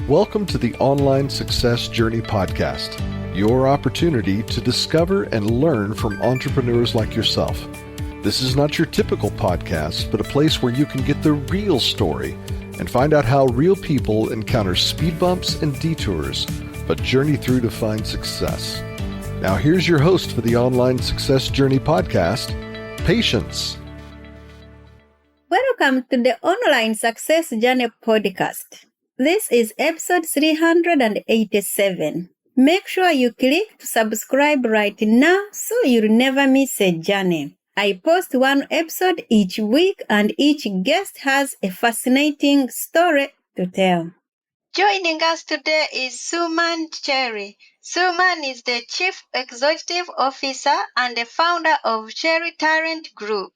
Welcome to the Online Success Journey podcast, your opportunity to discover and learn from entrepreneurs like yourself. This is not your typical podcast, but a place where you can get the real story and find out how real people encounter speed bumps and detours, but journey through to find success. Now here's your host for the Online Success Journey podcast, Patience. Welcome to the Online Success Journey podcast. This is episode 387. Make sure you click to subscribe right now so you'll never miss a journey. I post one episode each week and each guest has a fascinating story to tell. Joining us today is Suman Cherry. Suman is the Chief Executive Officer and the founder of Cherry Talent Group.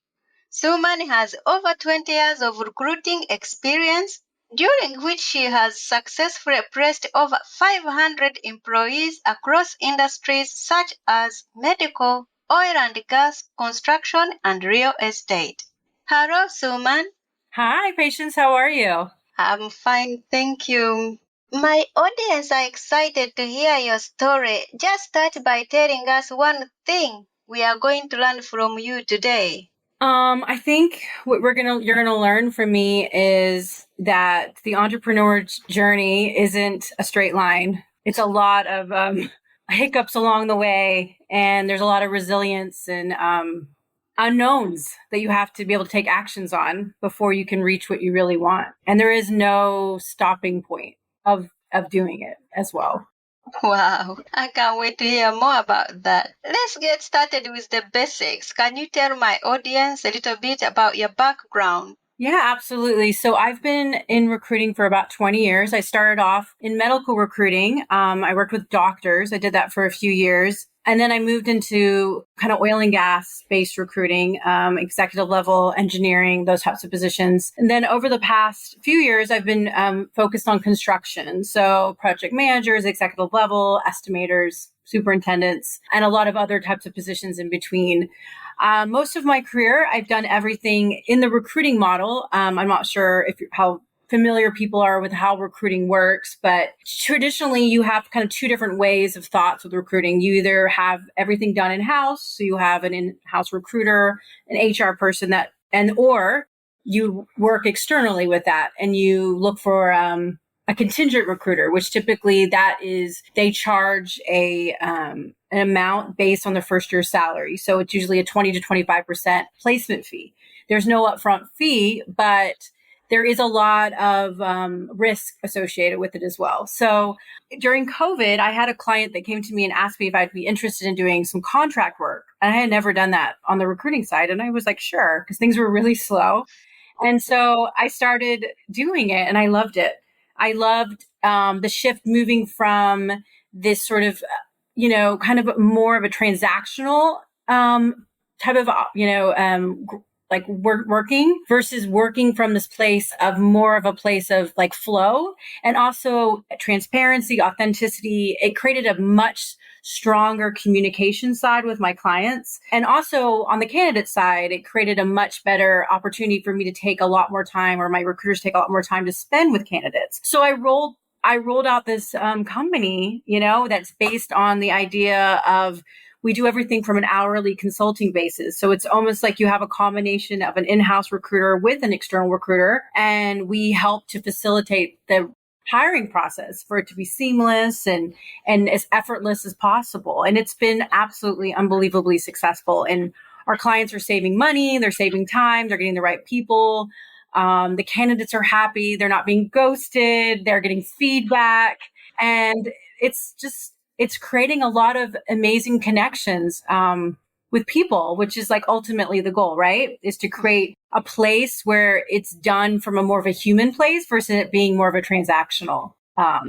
Suman has over 20 years of recruiting experience, during which she has successfully placed over 500 employees across industries such as medical, oil and gas, construction, and real estate. Hello, Suman. Hi, Patience. How are you? I'm fine, thank you. My audience are excited to hear your story. Just start by telling us one thing we are going to learn from you today. I think what you're gonna learn from me is that the entrepreneur journey isn't a straight line. It's a lot of hiccups along the way, and there's a lot of resilience and unknowns that you have to be able to take actions on before you can reach what you really want. And there is no stopping point of doing it as well. Wow, I can't wait to hear more about that. Let's get started with the basics. Can you tell my audience a little bit about your background? Yeah, absolutely. So I've been in recruiting for about 20 years. I started off in medical recruiting. I worked with doctors. I did that for a few years. And then I moved into kind of oil and gas based recruiting, executive level engineering, those types of positions. And then over the past few years, I've been focused on construction. So project managers, executive level, estimators, superintendents, and a lot of other types of positions in between. Most of my career, I've done everything in the recruiting model. I'm not sure how familiar people are with how recruiting works, but traditionally you have kind of two different ways of thoughts with recruiting. You either have everything done in-house, so you have an in-house recruiter, an HR person or you work externally with that and you look for a contingent recruiter, which typically they charge an amount based on the first year's salary. So it's usually a 20 to 25% placement fee. There's no upfront fee, but there is a lot of risk associated with it as well. So during COVID, I had a client that came to me and asked me if I'd be interested in doing some contract work. And I had never done that on the recruiting side. And I was like, sure, because things were really slow. And so I started doing it and I loved it. I loved the shift moving from this sort of, kind of more of a transactional type of, like working versus working from this place of more of a place of like flow and also transparency, authenticity. It created a much stronger communication side with my clients. And also on the candidate side, it created a much better opportunity for me to take a lot more time, or my recruiters take a lot more time to spend with candidates. So I rolled out this company, that's based on the idea of we do everything from an hourly consulting basis. So it's almost like you have a combination of an in-house recruiter with an external recruiter, and we help to facilitate the hiring process for it to be seamless and as effortless as possible. And it's been absolutely unbelievably successful. And our clients are saving money, they're saving time, they're getting the right people. The candidates are happy, they're not being ghosted, they're getting feedback. And it's creating a lot of amazing connections with people, which is like ultimately the goal, right? Is to create a place where it's done from a more of a human place versus it being more of a transactional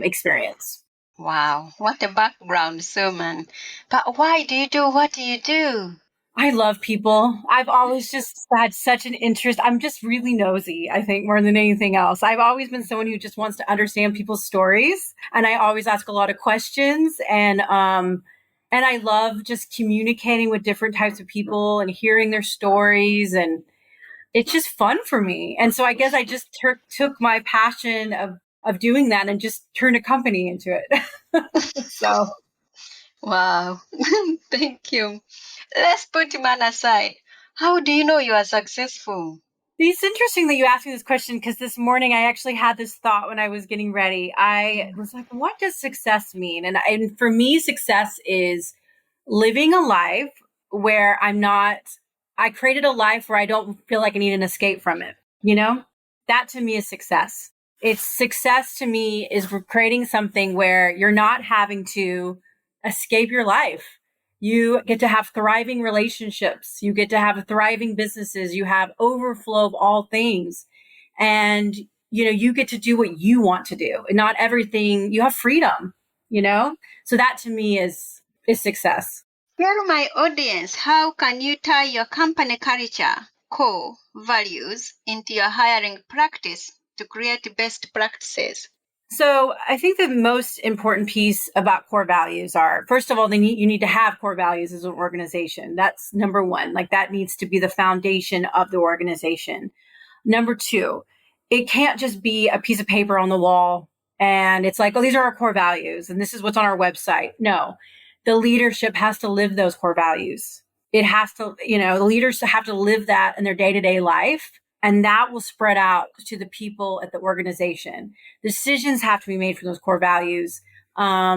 experience. Wow, what a background, Suman. But why do you do what you do? I love people. I've always just had such an interest. I'm just really nosy, I think, more than anything else. I've always been someone who just wants to understand people's stories. And I always ask a lot of questions. And I love just communicating with different types of people and hearing their stories. And it's just fun for me. And so I guess I just took my passion of of doing that and just turned a company into it. So. Wow. Thank you. Let's put man aside. How do you know you are successful? It's interesting that you asked me this question because this morning I actually had this thought when I was getting ready. I was like, what does success mean? And for me, success is living a life where I created a life where I don't feel like I need an escape from it. That to me is success. It's success to me is creating something where you're not having to escape your life. You get to have thriving relationships. You get to have thriving businesses. You have overflow of all things. And, you get to do what you want to do and not everything. You have freedom, So that to me is success. Tell my audience, how can you tie your company culture, core values into your hiring practice to create best practices? So I think the most important piece about core values are, first of all, you need to have core values as an organization. That's number one. Like that needs to be the foundation of the organization. Number two, it can't just be a piece of paper on the wall and it's like, oh, these are our core values and this is what's on our website. No, the leadership has to live those core values. It has to, the leaders have to live that in their day-to-day life. And that will spread out to the people at the organization. Decisions have to be made from those core values. How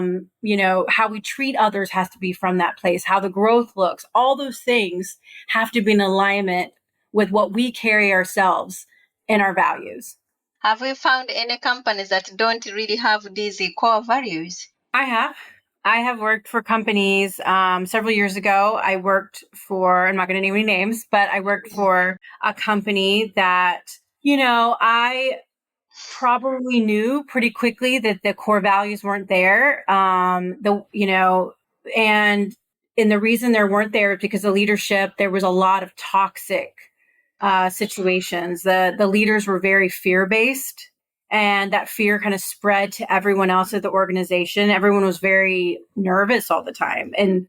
we treat others has to be from that place. How the growth looks, all those things have to be in alignment with what we carry ourselves and our values. Have you found any companies that don't really have these core values? I have worked for companies. Several years ago, I worked for, I'm not going to name any names, but I worked for a company that, I probably knew pretty quickly that the core values weren't there. And the reason they weren't there is because the leadership, there was a lot of toxic situations. The leaders were very fear-based. And that fear kind of spread to everyone else at the organization. Everyone was very nervous all the time and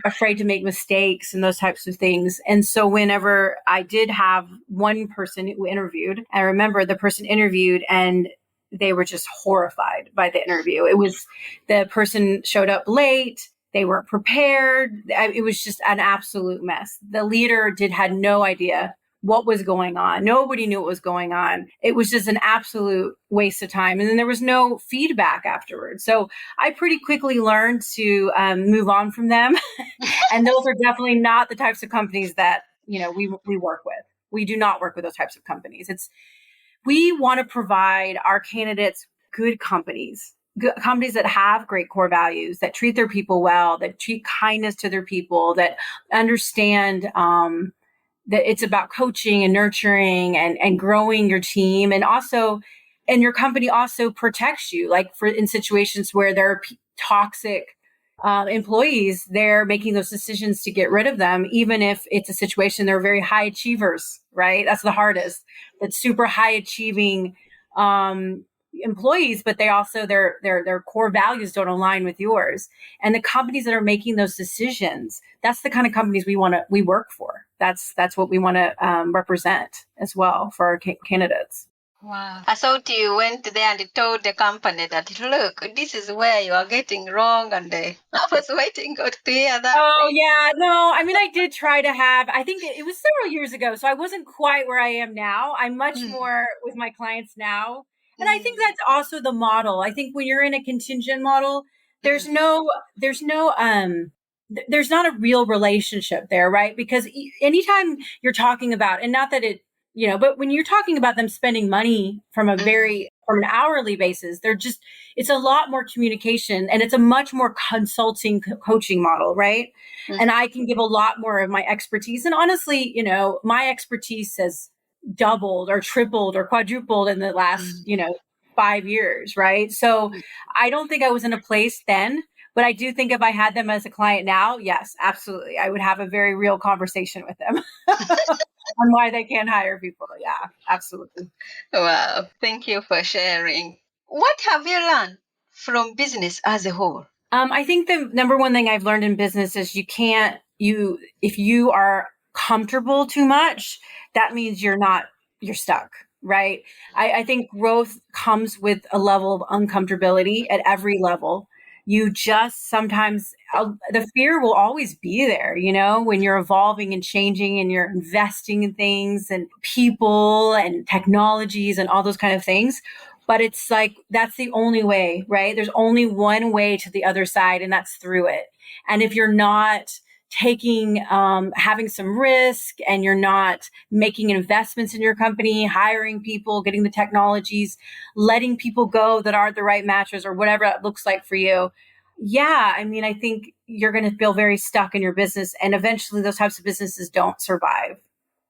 afraid to make mistakes and those types of things. And so whenever I did have one person who interviewed, I remember the person interviewed and they were just horrified by the interview. It was the person showed up late. They weren't prepared. It was just an absolute mess. The leader had no idea what was going on. Nobody knew what was going on. It was just an absolute waste of time. And then there was no feedback afterwards. So I pretty quickly learned to move on from them. And those are definitely not the types of companies that, we work with. We do not work with those types of companies. We want to provide our candidates good companies that have great core values, that treat their people well, that treat kindness to their people, that understand, that it's about coaching and nurturing and growing your team. And your company also protects you, like in situations where there are toxic employees, they're making those decisions to get rid of them, even if it's a situation they're very high achievers, right? That's the hardest. That's super high achieving employees, but they also their core values don't align with yours. And the companies that are making those decisions, that's the kind of companies we work for. That's what we want to represent as well for our candidates. Wow. I thought you went there and told the company that, look, this is where you are getting wrong. And I was waiting to hear that. Oh, yeah. No, I mean, I did try to I think it was several years ago. So I wasn't quite where I am now. I'm much more with my clients now. And I think that's also the model. I think when you're in a contingent model, there's not a real relationship there, right? Because anytime you're talking about, and not that it, but when you're talking about them spending money from an hourly basis, it's a lot more communication and it's a much more consulting coaching model, right? And I can give a lot more of my expertise. And honestly, my expertise has doubled or tripled or quadrupled in the last, 5 years, right? So I don't think I was in a place then, but I do think if I had them as a client now, yes, absolutely. I would have a very real conversation with them on why they can't hire people. Yeah, absolutely. Wow. Thank you for sharing. What have you learned from business as a whole? I think the number one thing I've learned in business is if you are comfortable too much, that means you're stuck. right? I think growth comes with a level of uncomfortability at every level. You just sometimes, the fear will always be there, when you're evolving and changing and you're investing in things and people and technologies and all those kind of things. But it's like, that's the only way, right? There's only one way to the other side, and that's through it. And if you're not having some risk, and you're not making investments in your company, hiring people, getting the technologies, letting people go that aren't the right matches or whatever it looks like for you. Yeah. I mean, I think you're going to feel very stuck in your business, and eventually those types of businesses don't survive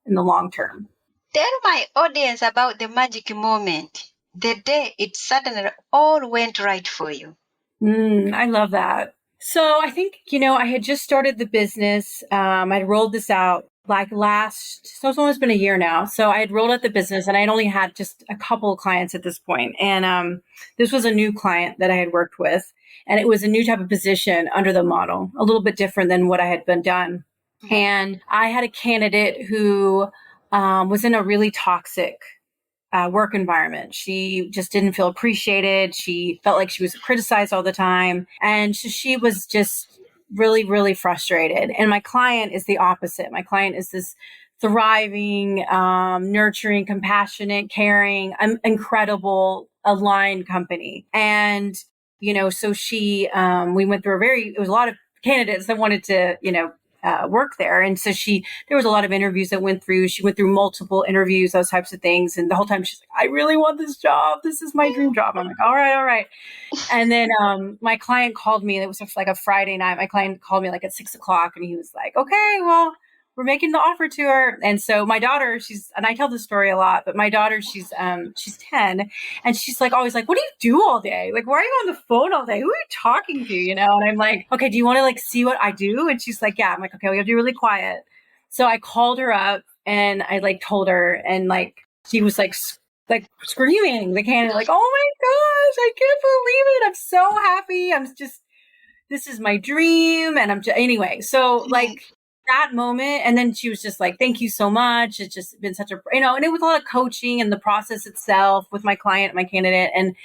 in the long term. Tell my audience about the magic moment, the day it suddenly all went right for you. I love that. So I think, I had just started the business. I'd rolled this out so it's almost been a year now. So I had rolled out the business, and I'd only had just a couple of clients at this point. And this was a new client that I had worked with, and it was a new type of position under the model, a little bit different than what I had been done. And I had a candidate who was in a really toxic work environment. She just didn't feel appreciated. She felt like she was criticized all the time. And so she was just really, really frustrated. And my client is the opposite. My client is this thriving, nurturing, compassionate, caring, incredible, aligned company. And, so we went through it was a lot of candidates that wanted to, work there. And so there was a lot of interviews that went through. She went through multiple interviews, those types of things. And the whole time she's like, I really want this job. This is my dream job. I'm like, all right. And then my client called me. It was like a Friday night. My client called me like at 6:00, and he was like, okay, well, we're making the offer to her. And so my daughter, and I tell this story a lot, but my daughter, she's 10, and she's like, always like, what do you do all day? Like, why are you on the phone all day? Who are you talking to? And I'm like, okay, do you want to like see what I do? And she's like, yeah. I'm like, okay, we have to be really quiet. So I called her up, and I like told her, and like, she was like screaming the candidate, like, oh my gosh, I can't believe it. I'm so happy. This is my dream. And anyway, so like, that moment. And then she was just like, thank you so much. It's just been such a, and it was a lot of coaching and the process itself with my client, my candidate. And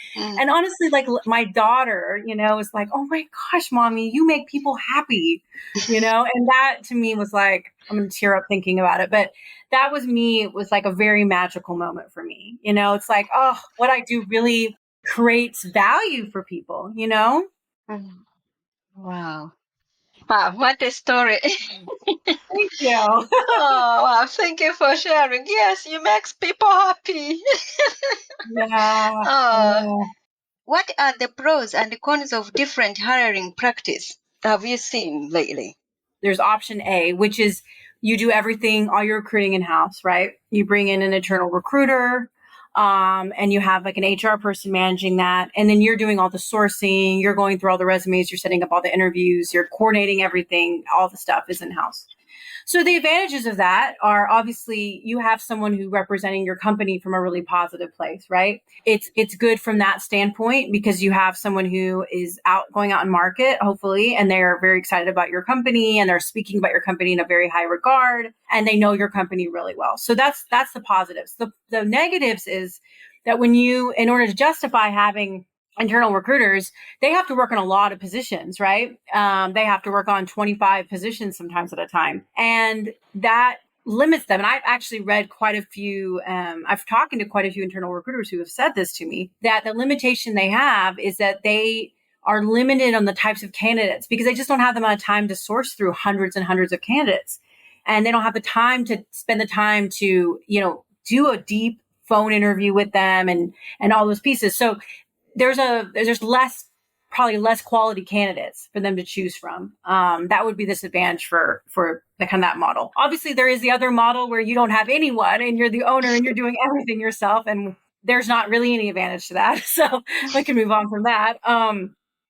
honestly, like my daughter, was like, oh my gosh, mommy, you make people happy, and that to me was like, I'm going to tear up thinking about it. But that was like a very magical moment for me. It's like, oh, what I do really creates value for people, Wow. Wow, what a story. Thank you. Oh, wow. Thank you for sharing. Yes, you make people happy. Yeah. What are the pros and cons of different hiring practice have you seen lately? There's option A, which is you do everything, all your recruiting in-house, right? You bring in an internal recruiter, and you have like an HR person managing that. And then you're doing all the sourcing, you're going through all the resumes, you're setting up all the interviews, you're coordinating everything, all the stuff is in-house. So the advantages of that are obviously you have someone who representing your company from a really positive place, right? It's good from that standpoint because you have someone who is going out in market, hopefully, and they're very excited about your company and they're speaking about your company in a very high regard and they know your company really well. So that's the positives. The negatives is that in order to justify having internal recruiters, they have to work on a lot of positions, right? They have to work on 25 positions sometimes at a time. And that limits them. And I've actually read quite a few, I've talked to quite a few internal recruiters who have said this to me, that the limitation they have is that they are limited on the types of candidates because they just don't have the amount of time to source through hundreds and hundreds of candidates. And they don't have the time to spend the time to, do a deep phone interview with them and all those pieces. So there's probably less quality candidates for them to choose from. That would be this advantage for the kind of that model. Obviously, there is the other model where you don't have anyone and you're the owner and you're doing everything yourself. And there's not really any advantage to that. So we can move on from that.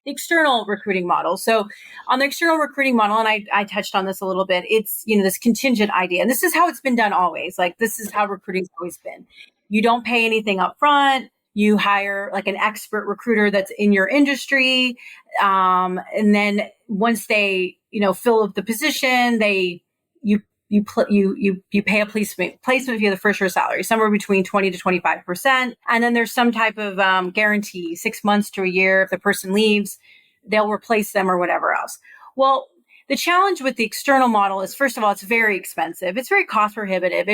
External recruiting model. So on the external recruiting model, and I touched on this a little bit, it's, this contingent idea. And this is how it's been done always. Like this is how recruiting's always been. You don't pay anything up front. You hire like an expert recruiter that's in your industry. And then once they, fill up the position, you you pay a placement fee of the first year salary, somewhere between 20 to 25%. And then there's some type of guarantee, 6 months to a year. If the person leaves, they'll replace them or whatever else. Well, the challenge with the external model is, first of all, it's very expensive. It's very cost prohibitive.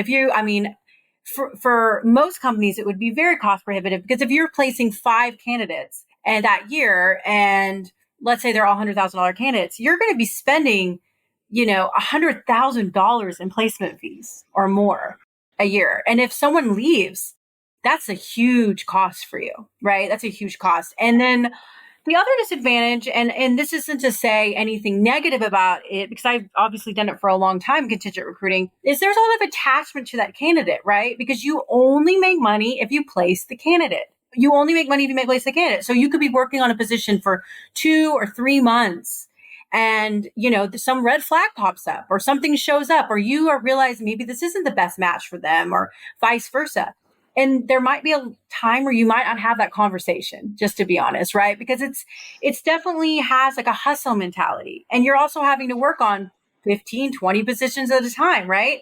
For most companies, it would be very cost prohibitive, because if you're placing 5 candidates and that year, and let's say they're all $100,000 candidates, you're going to be spending, $100,000 in placement fees or more a year. And if someone leaves, that's a huge cost for you, right? That's a huge cost. And then the other disadvantage, and this isn't to say anything negative about it, because I've obviously done it for a long time, contingent recruiting, is there's a lot of attachment to that candidate, right? Because you only make money if you place the candidate. You only make money if you place the candidate. So you could be working on a position for 2 or 3 months, and, some red flag pops up, or something shows up, or you are realizing maybe this isn't the best match for them, or vice versa. And there might be a time where you might not have that conversation, just to be honest, right? Because it's definitely has like a hustle mentality. And you're also having to work on 15, 20 positions at a time, right?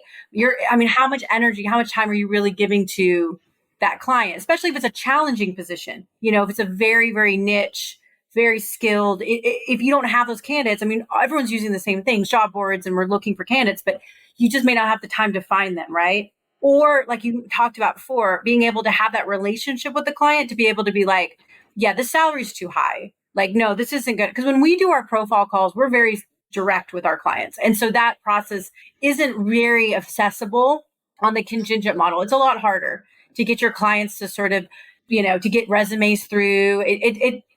How much energy, how much time are you really giving to that client, especially if it's a challenging position? If it's a very, very niche, very skilled, if you don't have those candidates, everyone's using the same things, job boards, and we're looking for candidates, but you just may not have the time to find them, right? Or, like you talked about before, being able to have that relationship with the client to be able to be like, yeah, this salary is too high. Like, no, this isn't good. Because when we do our profile calls, we're very direct with our clients. And so that process isn't very accessible on the contingent model. It's a lot harder to get your clients to sort of, to get resumes through.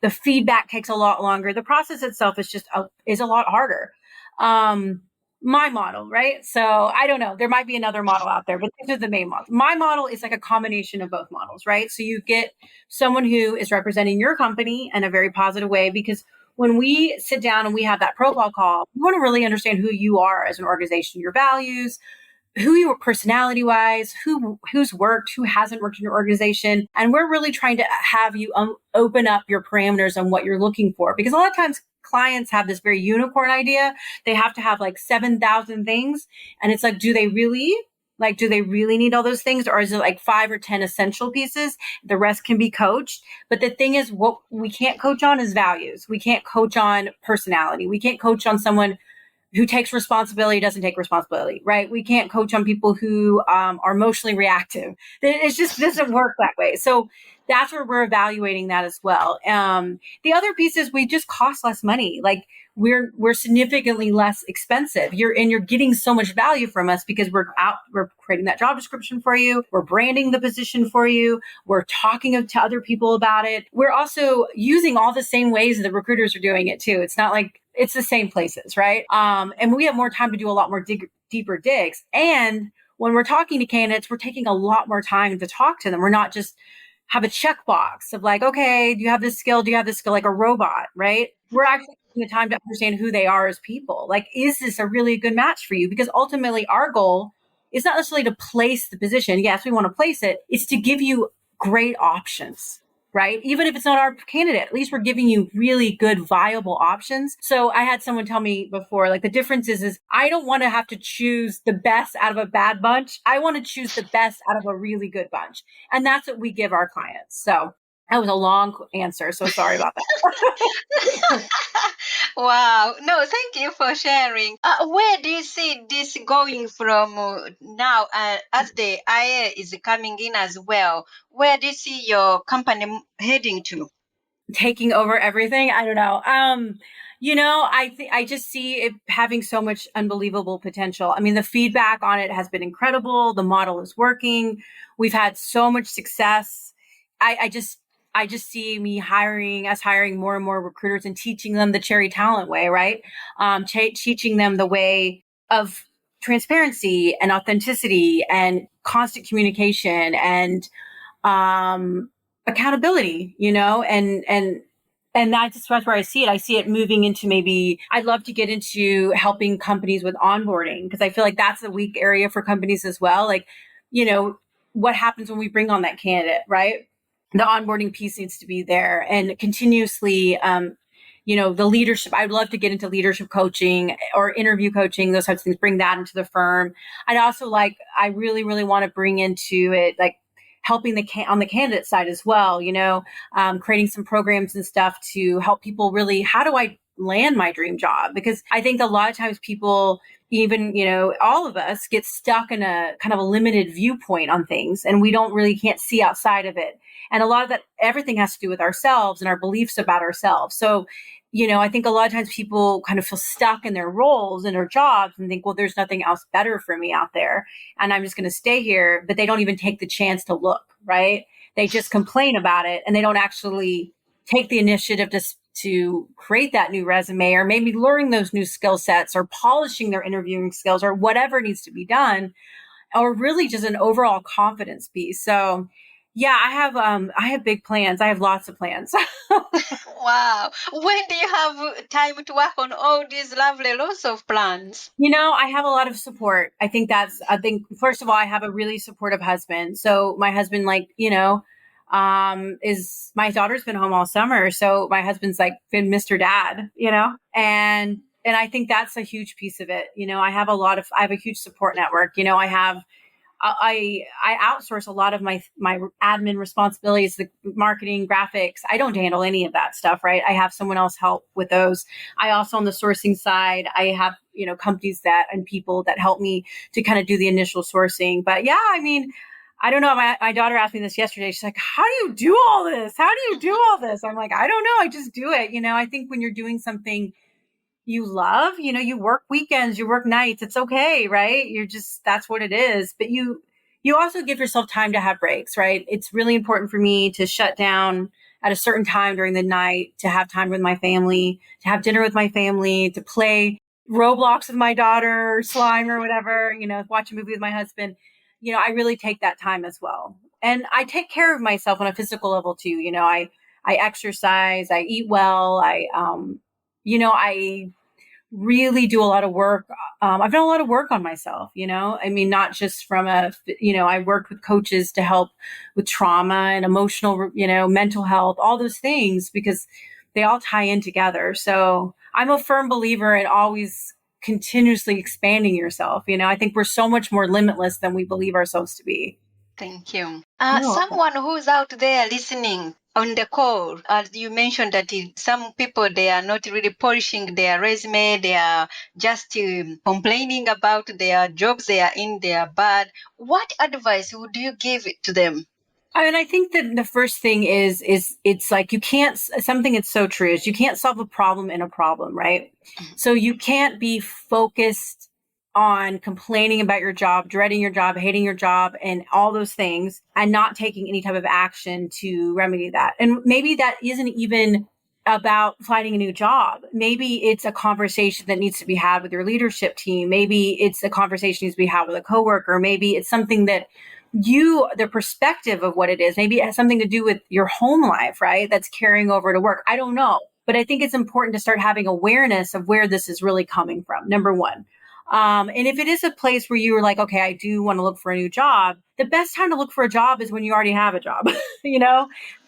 The feedback takes a lot longer. The process itself is a lot harder. My model, right? So I don't know. There might be another model out there, but these are the main models. My model is like a combination of both models, right? So you get someone who is representing your company in a very positive way, because when we sit down and we have that profile call, we want to really understand who you are as an organization, your values, who you are personality wise, who's worked, who hasn't worked in your organization. And we're really trying to have you open up your parameters on what you're looking for, because a lot of times clients have this very unicorn idea. They have to have like 7,000 things. And it's like, do they really need all those things? Or is it like 5 or 10 essential pieces? The rest can be coached. But the thing is, what we can't coach on is values. We can't coach on personality. We can't coach on someone who takes responsibility, doesn't take responsibility, right? We can't coach on people who are emotionally reactive. It just doesn't work that way. So that's where we're evaluating that as well. The other piece is we just cost less money. Like we're significantly less expensive. You're getting so much value from us because we're creating that job description for you. We're branding the position for you. We're talking to other people about it. We're also using all the same ways that recruiters are doing it too. It's not like it's the same places, right? And we have more time to do a lot more deeper digs. And when we're talking to candidates, we're taking a lot more time to talk to them. We're not just have a checkbox of like, okay, do you have this skill? Do you have this skill? Like a robot, right? We're actually taking the time to understand who they are as people. Like, is this a really good match for you? Because ultimately our goal is not necessarily to place the position. Yes, we want to place it. It's to give you great options, right? Even if it's not our candidate, at least we're giving you really good, viable options. So I had someone tell me before, like the difference is I don't want to have to choose the best out of a bad bunch. I want to choose the best out of a really good bunch. And that's what we give our clients. So that was a long answer. So sorry about that. Wow. No, thank you for sharing. Where do you see this going from now as the IA is coming in as well? Where do you see your company heading to? Taking over everything? I don't know. I just see it having so much unbelievable potential. I mean, the feedback on it has been incredible. The model is working. We've had so much success. I just see us hiring more and more recruiters and teaching them the Cherry talent way, right? Teaching them the way of transparency and authenticity and constant communication and accountability, and that's where I see it. I see it moving into maybe I'd love to get into helping companies with onboarding, because I feel like that's a weak area for companies as well. Like, what happens when we bring on that candidate, right? The onboarding piece needs to be there and continuously the leadership. I'd love to get into leadership coaching or interview coaching, those types of things, bring that into the firm. I really, really want to bring into it, like helping on the candidate side as well, creating some programs and stuff to help people really, how do I land my dream job? Because I think a lot of times people, even, all of us get stuck in a kind of a limited viewpoint on things, and we can't see outside of it. And a lot of that, everything has to do with ourselves and our beliefs about ourselves. So, I think a lot of times people kind of feel stuck in their roles and their jobs and think, well, there's nothing else better for me out there, and I'm just going to stay here. But they don't even take the chance to look, right? They just complain about it, and they don't actually take the initiative to create that new resume, or maybe learning those new skill sets, or polishing their interviewing skills, or whatever needs to be done, or really just an overall confidence piece. So yeah, I have big plans. I have lots of plans. Wow. When do you have time to work on all these lovely lots of plans? I have a lot of support. I think first of all, I have a really supportive husband. So my husband, is my daughter's been home all summer. So my husband's been Mr. Dad, and I think that's a huge piece of it. I have a huge support network. I outsource a lot of my admin responsibilities, the marketing, graphics. I don't handle any of that stuff, right? I have someone else help with those. I also, on the sourcing side, I have, companies and people that help me to kind of do the initial sourcing. But yeah, I don't know. My daughter asked me this yesterday. She's like, how do you do all this? How do you do all this? I'm like, I don't know. I just do it. I think when you're doing something you love, you work weekends, you work nights, it's okay, right? That's what it is. But you also give yourself time to have breaks, right? It's really important for me to shut down at a certain time during the night, to have time with my family, to have dinner with my family, to play Roblox with my daughter, or Slime or whatever, watch a movie with my husband. I really take that time as well. And I take care of myself on a physical level too. I exercise, I eat well, I really do a lot of work. I've done a lot of work on myself, not just from I worked with coaches to help with trauma and emotional, mental health, all those things, because they all tie in together. So I'm a firm believer in always continuously expanding yourself. I think we're so much more limitless than we believe ourselves to be. Thank you. Someone who's out there listening on the call, as you mentioned that some people, they are not really polishing their resume. They are just complaining about their jobs they are in, they are bad. What advice would you give to them? I think that the first thing is it's like something that's so true is you can't solve a problem in a problem, right? Mm-hmm. So you can't be focused on complaining about your job, dreading your job, hating your job, and all those things, and not taking any type of action to remedy that. And maybe that isn't even about finding a new job. Maybe it's a conversation that needs to be had with your leadership team. Maybe it's a conversation that needs to be had with a coworker. Maybe it's something that the perspective of what it is, maybe it has something to do with your home life, right? That's carrying over to work. I don't know. But I think it's important to start having awareness of where this is really coming from, number one. And if it is a place where you were like, okay, I do want to look for a new job, the best time to look for a job is when you already have a job,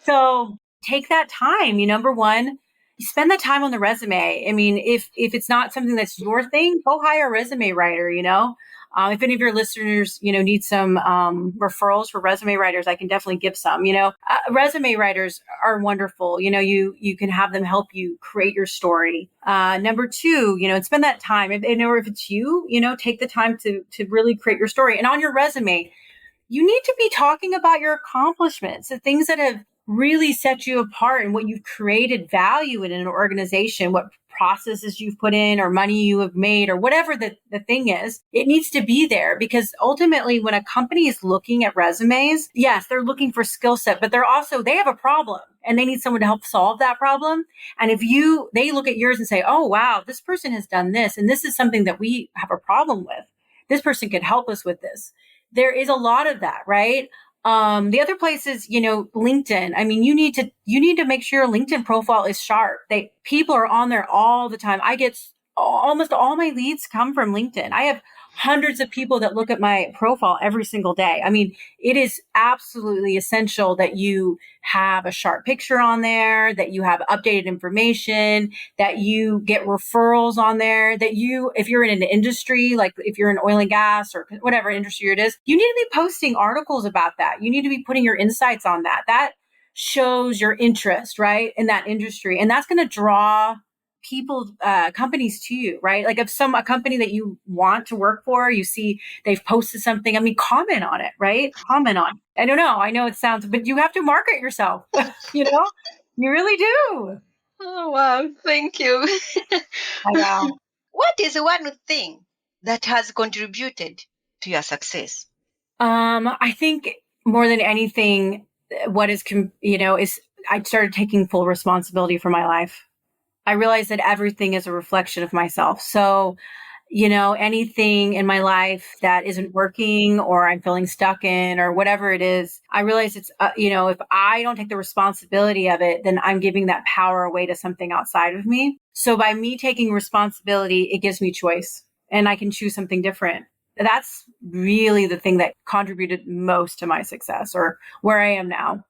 So take that time. Number one, you spend that time on the resume. If it's not something that's your thing, go hire a resume writer, If any of your listeners, need some referrals for resume writers, I can definitely give some. Resume writers are wonderful. You can have them help you create your story. Number two, spend that time. If it's you, take the time to really create your story. And on your resume, you need to be talking about your accomplishments, the things that have really set you apart and what you've created value in an organization, what processes you've put in or money you have made or whatever the thing is. It needs to be there, because ultimately when a company is looking at resumes, yes, they're looking for skill set, but they have a problem and they need someone to help solve that problem. And if they look at yours and say, oh, wow, this person has done this, and this is something that we have a problem with. This person could help us with this. There is a lot of that, right? The other place is, LinkedIn. You need to make sure your LinkedIn profile is sharp. People are on there all the time. I get almost all my leads come from LinkedIn. I have hundreds of people that look at my profile every single day. I mean, it is absolutely essential that you have a sharp picture on there, that you have updated information, that you get referrals on there, that you, if you're in an industry, like if you're in oil and gas or whatever industry it is, you need to be posting articles about that. You need to be putting your insights on that. That shows your interest, right, in that industry. And that's going to draw people, companies to you, right? Like if a company that you want to work for, you see they've posted something, I mean, comment on it, right? Comment on it. I don't know. I know it sounds, but you have to market yourself, you know, you really do. Oh, wow. Thank you. I know. What is one thing that has contributed to your success? I think more than anything, what is, is I started taking full responsibility for my life. I realized that everything is a reflection of myself. So, anything in my life that isn't working or I'm feeling stuck in or whatever it is, I realize it's, if I don't take the responsibility of it, then I'm giving that power away to something outside of me. So by me taking responsibility, it gives me choice and I can choose something different. That's really the thing that contributed most to my success or where I am now.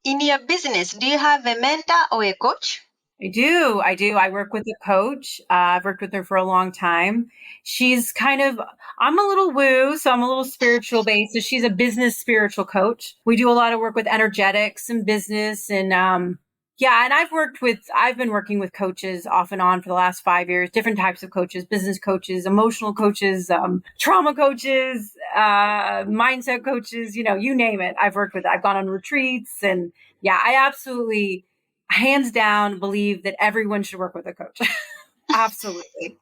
In your business, do you have a mentor or a coach? I do. I work with a coach. I've worked with her for a long time. She's I'm a little woo, so I'm a little spiritual based. So she's a business spiritual coach. We do a lot of work with energetics and business and, and I've been working with coaches off and on for the last 5 years, different types of coaches, business coaches, emotional coaches, trauma coaches, mindset coaches, you name it. I've gone on retreats and I absolutely hands down believe that everyone should work with a coach. Absolutely.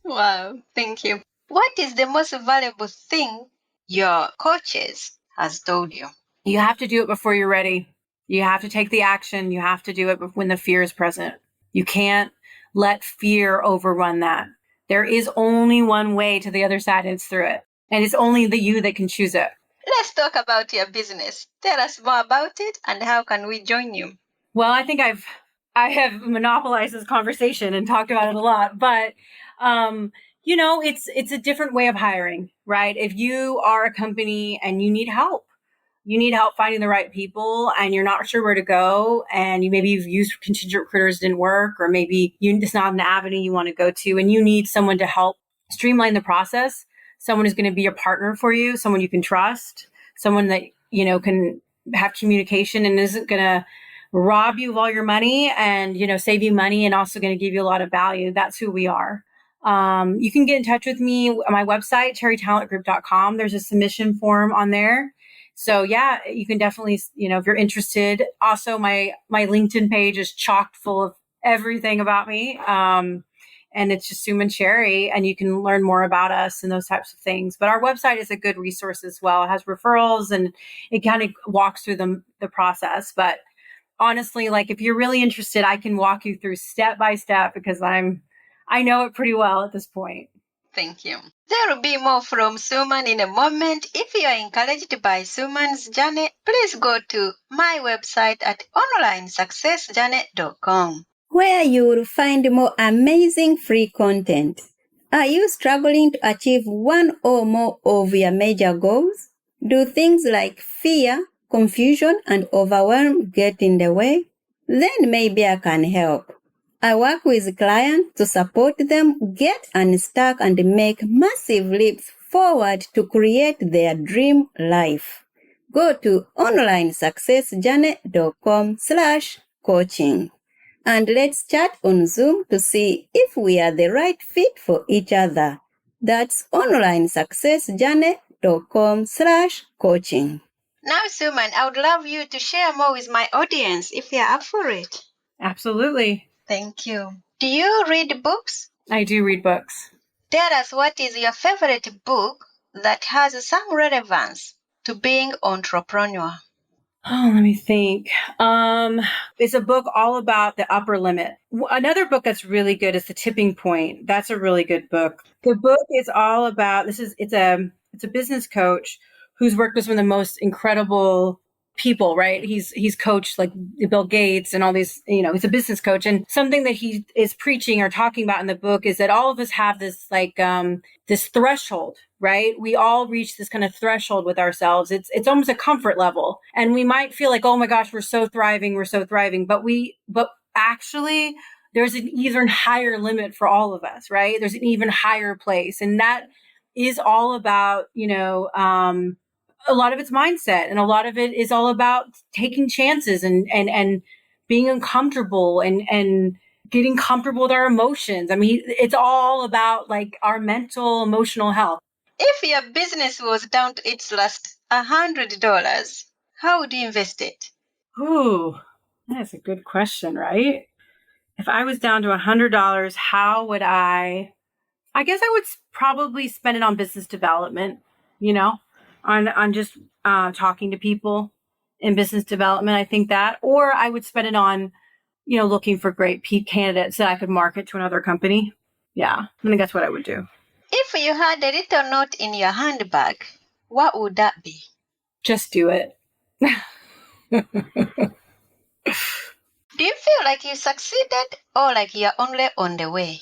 Wow. Thank you. What is the most valuable thing your coaches has told you? You have to do it before you're ready. You have to take the action. You have to do it when the fear is present. You can't let fear overrun that. There is only one way to the other side, and it's through it. And it's only you that can choose it. Let's talk about your business. Tell us more about it and how can we join you? Well, I think I have monopolized this conversation and talked about it a lot, but it's a different way of hiring, right? If you are a company and you need help finding the right people and you're not sure where to go and you've used contingent recruiters, didn't work, or maybe it's not an avenue you want to go to and you need someone to help streamline the process, someone who's going to be a partner for you, someone you can trust, someone that, can have communication and isn't going to rob you of all your money and, save you money and also going to give you a lot of value. That's who we are. You can get in touch with me on my website, cherrytalentgroup.com. There's a submission form on there. So you can definitely, if you're interested. Also, my LinkedIn page is chocked full of everything about me. And it's just Suman Cherry, and you can learn more about us and those types of things. But our website is a good resource as well. It has referrals and it kind of walks through the process. But honestly, like if you're really interested, I can walk you through step by step because I know it pretty well at this point. Thank you. There will be more from Suman in a moment. If you are encouraged by Suman's journey, please go to my website at onlinesuccessjourney.com, where you will find more amazing free content. Are you struggling to achieve one or more of your major goals? Do things like fear, confusion, and overwhelm get in the way? Then maybe I can help. I work with clients to support them get unstuck and make massive leaps forward to create their dream life. Go to onlinesuccessjourney.com/coaching and let's chat on Zoom to see if we are the right fit for each other. That's onlinesuccessjourney.com/coaching. Now, Suman, I would love you to share more with my audience if you're up for it. Absolutely. Thank you. Do you read books? I do read books. Tell us what is your favorite book that has some relevance to being entrepreneur. Oh, let me think. It's a book all about the upper limit. Another book that's really good is The Tipping Point. That's a really good book. The book is all about, it's a business coach who's worked with some of the most incredible people, right? He's coached like Bill Gates and all these, he's a business coach. And something that he is preaching or talking about in the book is that all of us have this this threshold, right? We all reach this kind of threshold with ourselves. It's almost a comfort level. And we might feel like, oh my gosh, we're so thriving. But actually there's an even higher limit for all of us, right? There's an even higher place. And that is all about, a lot of it's mindset, and a lot of it is all about taking chances and being uncomfortable and getting comfortable with our emotions. I mean, it's all about like our mental, emotional health. If your business was down to its last $100, how would you invest it? Ooh, that's a good question, right? If I was down to $100, how would I guess I would probably spend it on business development, on just talking to people in business development. I think that, or I would spend it on, looking for great candidates that I could market to another company. Yeah, I think that's what I would do. If you had a little note in your handbag, what would that be? Just do it. Do you feel like you succeeded or like you're only on the way?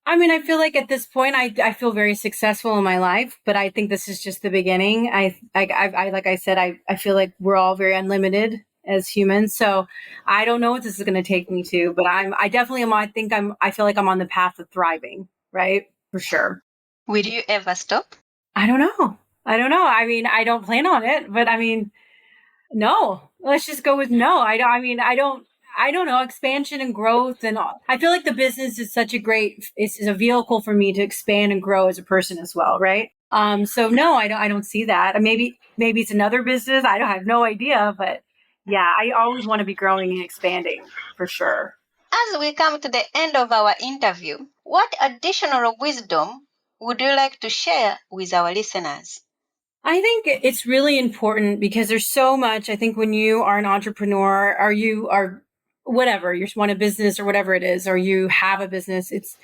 I mean, I feel like at this point, I feel very successful in my life, but I think this is just the beginning. I like I said, I feel like we're all very unlimited as humans. So I don't know what this is going to take me to, but I definitely am. I feel like I'm on the path of thriving, right? For sure. Will you ever stop? I don't know. I mean, I don't plan on it, but I mean, no, let's just go with no. I don't know, expansion and growth. And I feel like the business is it's a vehicle for me to expand and grow as a person as well. Right. So no, I don't see that. Maybe it's another business. I have no idea, but yeah, I always want to be growing and expanding for sure. As we come to the end of our interview, what additional wisdom would you like to share with our listeners? I think it's really important because there's so much. I think when you are an entrepreneur, or you are whatever, you want a business or whatever it is, or you have a business, it's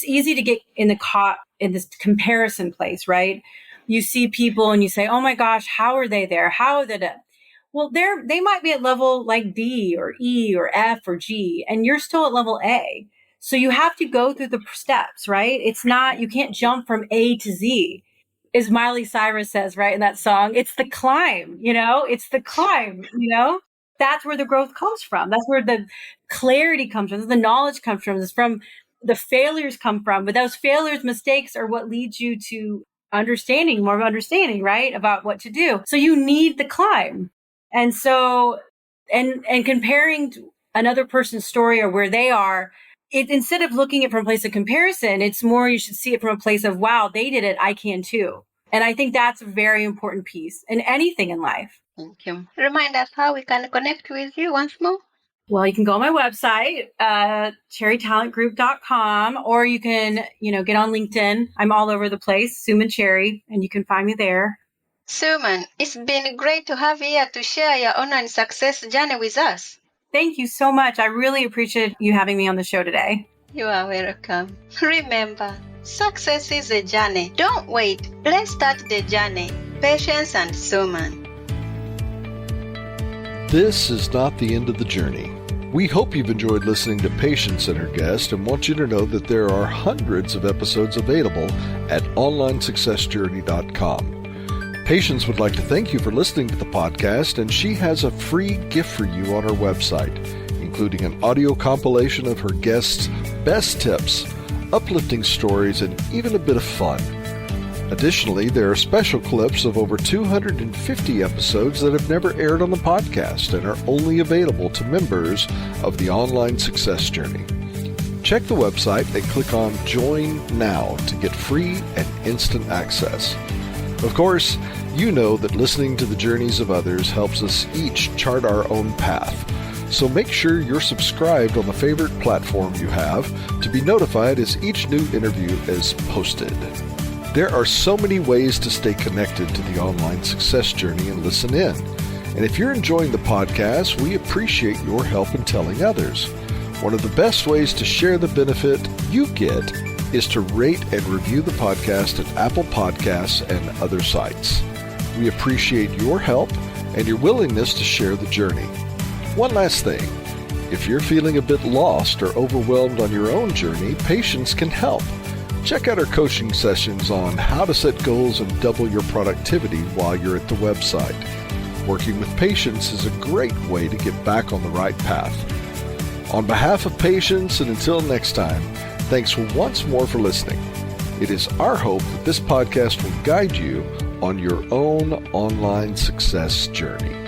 easy to get caught in this comparison place, right? You see people and you say, oh my gosh, how are they there? How are they? Well, they might be at level like D or E or F or G, and you're still at level A. So you have to go through the steps, right? You can't jump from A to Z. As Miley Cyrus says, right, in that song, it's the climb, it's the climb, That's where the growth comes from. That's where the clarity comes from. The knowledge comes from. It's from the failures come from. But those failures, mistakes are what leads you to more understanding, right? About what to do. So you need the climb. And so, and comparing another person's story or where they are, instead of looking at it from a place of comparison, it's more, you should see it from a place of, wow, they did it, I can too. And I think that's a very important piece in anything in life. Thank you. Remind us how we can connect with you once more. Well, you can go on my website, cherrytalentgroup.com, or you can, get on LinkedIn. I'm all over the place, Suman Cherry, and you can find me there. Suman, it's been great to have you here to share your online success journey with us. Thank you so much. I really appreciate you having me on the show today. You are welcome. Remember, success is a journey. Don't wait. Let's start the journey. Patience and Suman. This is not the end of the journey. We hope you've enjoyed listening to Patience and her guest and want you to know that there are hundreds of episodes available at onlinesuccessjourney.com. Patience would like to thank you for listening to the podcast, and she has a free gift for you on her website, including an audio compilation of her guests' best tips, uplifting stories, and even a bit of fun. Additionally, there are special clips of over 250 episodes that have never aired on the podcast and are only available to members of the Online Success Journey. Check the website and click on Join Now to get free and instant access. Of course, you know that listening to the journeys of others helps us each chart our own path. So make sure you're subscribed on the favorite platform you have to be notified as each new interview is posted. There are so many ways to stay connected to the Online Success Journey and listen in. And if you're enjoying the podcast, we appreciate your help in telling others. One of the best ways to share the benefit you get is to rate and review the podcast at Apple Podcasts and other sites. We appreciate your help and your willingness to share the journey. One last thing. If you're feeling a bit lost or overwhelmed on your own journey, Patience can help. Check out our coaching sessions on how to set goals and double your productivity while you're at the website. Working with Patience is a great way to get back on the right path. On behalf of Patience, and until next time, thanks once more for listening. It is our hope that this podcast will guide you on your own online success journey.